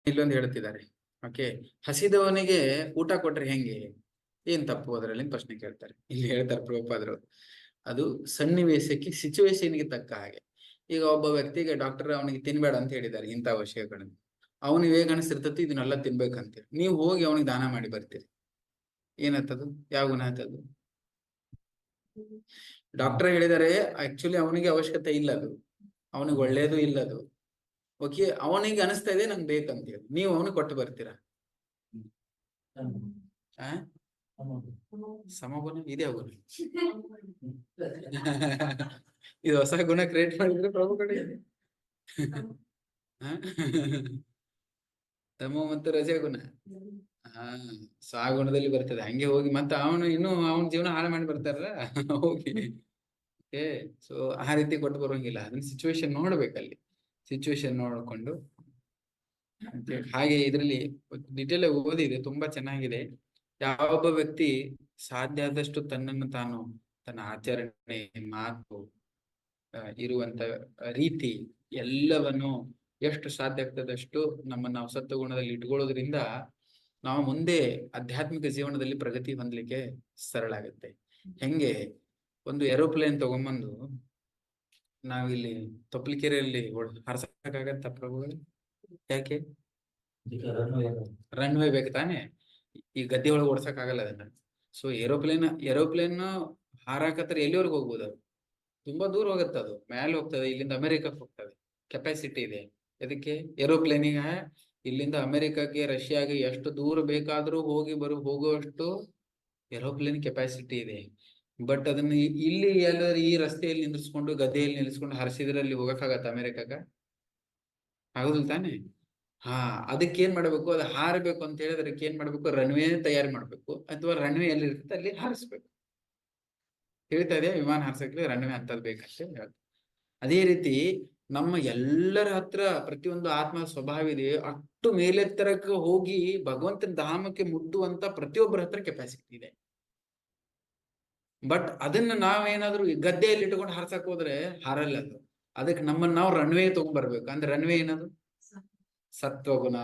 ಇಲ್ಲೊಂದು ಹೇಳ್ತಿದ್ದಾರೆ. ಓಕೆ, ಹಸಿದವನಿಗೆ ಊಟ ಕೊಟ್ರೆ ಹೆಂಗೆ, ಏನ್ ತಪ್ಪು ಅದರಲ್ಲಿ ಪ್ರಶ್ನೆ ಕೇಳ್ತಾರೆ. ಇಲ್ಲಿ ಹೇಳ್ತಾರೆ ಪ್ರಭುಪಾದರು, ಅದು ಸನ್ನಿವೇಶಕ್ಕೆ ಸಿಚುವೇಶನ್ಗೆ ತಕ್ಕ ಹಾಗೆ. ಈಗ ಒಬ್ಬ ವ್ಯಕ್ತಿಗೆ ಡಾಕ್ಟರ್ ಅವನಿಗೆ ತಿನ್ಬೇಡ ಅಂತ ಹೇಳಿದ್ದಾರೆ ಇಂಥ ವಿಷಯಗಳನ್ನು. ಅವನಿಗೆ ಹೇಗೆ ಅನಿಸ್ತಿರ್ತತಿ ಇದನ್ನೆಲ್ಲ ತಿನ್ಬೇಕಂತೀರಿ, ನೀವು ಹೋಗಿ ಅವನಿಗೆ ದಾನ ಮಾಡಿ ಬರ್ತೀರಿ, ಏನತ್ತದು, ಯಾವ ಗುಣ ಆಯ್ತದು? ಡಾಕ್ಟರ್ ಹೇಳಿದರೆ ಆಕ್ಚುಲಿ ಅವನಿಗೆ ಅವಶ್ಯಕತೆ ಇಲ್ಲ, ಅದು ಅವನಿಗೆ ಒಳ್ಳೇದು ಇಲ್ಲದು. ಓಕೆ, ಅವನಿಗೆ ಅನಿಸ್ತಾ ಇದೆ ನಂಗೆ ಬೇಕಂತೇಳಿ ನೀವು ಅವನಿಗೆ ಕೊಟ್ಟು ಬರ್ತೀರಾ? ಸಮಗುಣ ಇದೆ ಗುಣ. ಇದು ಹೊಸ ಗುಣ ಕ್ರಿಯೇಟ್ ಮಾಡಿದ್ರೆ ಪ್ರಭು ಕಡೆ. ತಮ ಮತ್ತು ರಜೆ ಗುಣ. ಆ ಗುಣದಲ್ಲಿ ಬರ್ತದೆ. ಹಂಗೆ ಹೋಗಿ ಮತ್ತೆ ಅವನು ಇನ್ನು ಅವನ ಜೀವನ ಹಾಳು ಮಾಡಿ ಬರ್ತಾರ ಹೋಗಿ. ಓಕೆ, ಸೊ ಆ ರೀತಿ ಕೊಟ್ಟು ಬರೋಂಗಿಲ್ಲ. ಅದನ್ನ ಸಿಚುವೇಶನ್ ನೋಡ್ಬೇಕಲ್ಲಿ, ಸಿಚುವೇಶನ್ ನೋಡ್ಕೊಂಡು ಹಾಗೆ. ಇದರಲ್ಲಿ ಡಿಟೇಲ್ ಆಗಿ ಓದಿದೆ, ತುಂಬಾ ಚೆನ್ನಾಗಿದೆ. ಯಾವೊಬ್ಬ ವ್ಯಕ್ತಿ ಸಾಧ್ಯ ಆದಷ್ಟು ತನ್ನನ್ನು ತಾನು, ತನ್ನ ಆಚರಣೆ, ಮಾತು, ಇರುವಂತ ರೀತಿ ಎಲ್ಲವನ್ನು ಎಷ್ಟು ಸಾಧ್ಯ ಆಗ್ತದಷ್ಟು ನಮ್ಮನ್ನ ನಾವು ಸತ್ವಗುಣದಲ್ಲಿ ಇಟ್ಕೊಳ್ಳೋದ್ರಿಂದ ನಾವು ಮುಂದೆ ಆಧ್ಯಾತ್ಮಿಕ ಜೀವನದಲ್ಲಿ ಪ್ರಗತಿ ಹೊಂದಲಿಕ್ಕೆ ಸರಳ ಆಗುತ್ತೆ. ಹೆಂಗೆ ಒಂದು ಏರೋಪ್ಲೇನ್ ತಗೊಂಬಂದು ನಾವಿಲ್ಲಿ ತೊಪ್ಲಿಕೆರೆಯಲ್ಲಿ ಹಾರಿಸಕ್ಕಾಗತ್ತ ಪ್ರಭುಗಳು? ಯಾಕೆ? ರನ್ವೇ ಬೇಕು ತಾನೆ, ಈ ಗದ್ದೆ ಒಳಗೆ ಓಡ್ಸಕ್ ಆಗಲ್ಲ ಅದನ್ನ. ಸೊ ಏರೋಪ್ಲೇನ್ ಹಾರಾಕತ್ರ ಎಲ್ಲಿವರೆಗೂ ಹೋಗ್ಬೋದು? ಅದು ತುಂಬಾ ದೂರ ಹೋಗುತ್ತೆ, ಅದು ಮೇಲೆ ಹೋಗ್ತದೆ, ಇಲ್ಲಿಂದ ಅಮೆರಿಕಕ್ಕೆ ಹೋಗ್ತದೆ, ಕೆಪಾಸಿಟಿ ಇದೆ. ಅದಕ್ಕೆ ಏರೋಪ್ಲೇನಿಗೆ ಇಲ್ಲಿಂದ ಅಮೆರಿಕಕ್ಕೆ, ರಷ್ಯಾಗೆ ಎಷ್ಟು ದೂರ ಬೇಕಾದ್ರೂ ಹೋಗುವಷ್ಟು ಏರೋಪ್ಲೇನ್ ಕೆಪಾಸಿಟಿ ಇದೆ. ಬಟ್ ಅದನ್ನ ಇಲ್ಲಿ ಎಲ್ಲರೂ ಈ ರಸ್ತೆಯಲ್ಲಿ ನಿಲ್ಲಿಸ್ಕೊಂಡು, ಗದ್ದೆಯಲ್ಲಿ ನಿಲ್ಲಿಸ್ಕೊಂಡು ಹಾರಿಸಿದ್ರೆ ಅಲ್ಲಿ ಹೋಗಕ್ಕಾಗತ್ತ ಅಮೆರಿಕಕ್ಕ? ಆಗುದಿಲ್ಲ ತಾನೆ. ಅದಕ್ಕೆ ಏನ್ ಮಾಡ್ಬೇಕು, ಅದು ಹಾರಬೇಕು ಅಂತ ಹೇಳಿದ್ರೆ ಅದಕ್ಕೆ ಏನ್ ಮಾಡ್ಬೇಕು, ರನ್ವೇ ತಯಾರು ಮಾಡ್ಬೇಕು, ಅಥವಾ ರನ್ವೇ ಎಲ್ಲಿ ಇರ್ತದೆ ಅಲ್ಲಿ ಹಾರಿಸ್ಬೇಕು. ಹೇಳ್ತಾ ಇದೆ, ವಿಮಾನ ಹಾರಿಸಕ್ಕೆ ರನ್ವೇ ಅಂತದ್ ಬೇಕಂತ. ಅದೇ ರೀತಿ ನಮ್ಮ ಎಲ್ಲರ ಹತ್ರ ಪ್ರತಿಯೊಂದು ಆತ್ಮ ಸ್ವಭಾವ ಇದೆ. ಅಷ್ಟು ಮೇಲೆತ್ತರಕ್ಕೆ ಹೋಗಿ ಭಗವಂತನ ಧಾಮಕ್ಕೆ ಮುಟ್ಟುವಂತ ಪ್ರತಿಯೊಬ್ಬರ ಹತ್ರ ಕೆಪಾಸಿಟಿ ಇದೆ. ಬಟ್ ಅದನ್ನ ನಾವೇನಾದ್ರೂ ಗದ್ದೆಯಲ್ಲಿ ಇಟ್ಕೊಂಡು ಹಾರ್ಸಕ್ ಹೋದ್ರೆ ಹಾರಲ್ಲ ಅದು. ಅದಕ್ಕೆ ನಮ್ಮನ್ನ ನಾವು ರನ್ವೇ ತಗೊಂಡ್ಬರ್ಬೇಕು. ಅಂದ್ರೆ ರನ್ವೇ ಏನದು? ಸತ್ವಗುಣ.